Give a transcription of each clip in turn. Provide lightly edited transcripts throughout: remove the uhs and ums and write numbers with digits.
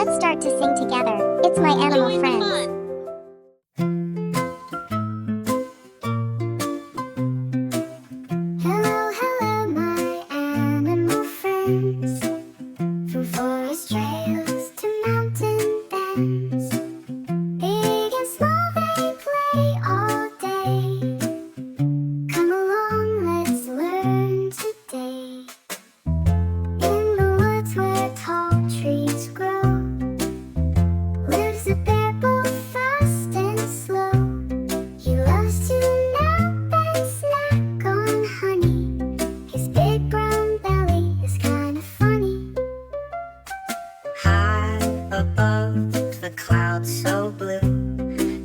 Let's start to sing together. It's my animal friends. Hello, hello, my animal friends. From forest trails to mountain bends, big and small they play all day. Come along, let's learn today. In the woods where tall trees grow, lives a bear both fast and slow. He loves to nap and snack on honey. His big brown belly is kind of funny. High above the clouds so blue,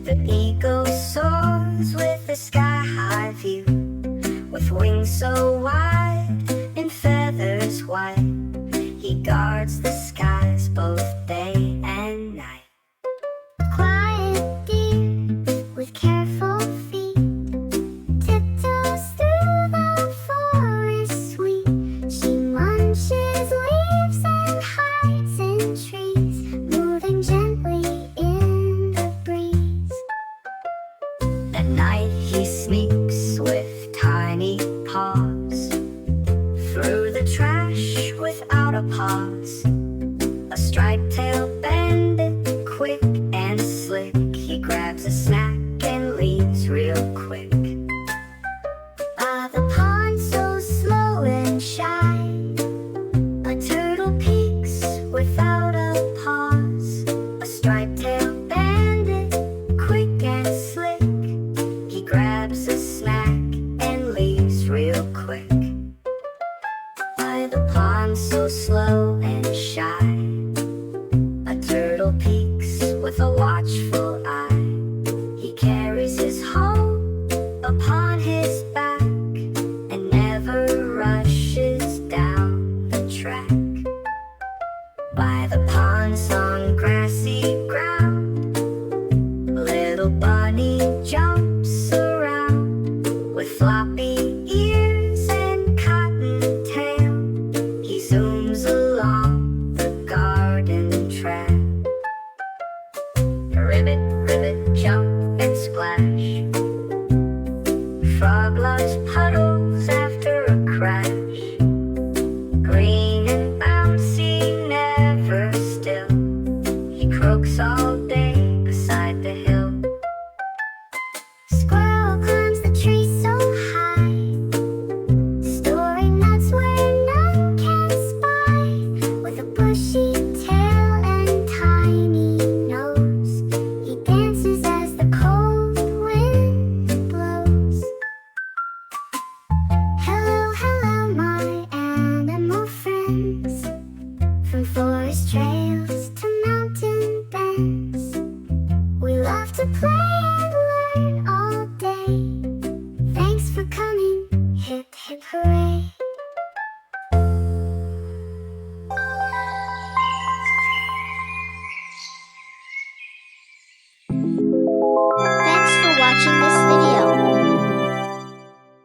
the eagle soars with a sky-high view. With wings so wide and feathers white, he guards the skies both day and night. Quiet deer with careful feet tiptoes through the forest sweet. She munches leaves and hides in trees, moving gently in the breeze. At night he sneaks with tiny paws through the trash without a pause. A striped tail bandit, quick and slick, he grabs a snack and leaves real quick. By the pond so slow and shy, a turtle peeks without a pause. A striped tail bandit, quick and slick, he grabs a snack and leaves real quick. By the pond so slow and shy, a turtle peeks with a watchful eye. He carries his home upon his back and never rushes down the track. By the ponds on grassy ground, little bunny jumps around. With floppy ears and cotton tail, he zooms along the garden track. Ribbit, ribbit, jump and splash. Frog loves puddles after a crash. Green and bouncy, never still, he croaks all day beside the hill. Squirrel climbs the tree so high, storing nuts where none can spy. With a bushy tail and tiny nose, he dances as the cold wind blows. Hello, hello, my animal friends. From forest trails to mountain bends, we love to play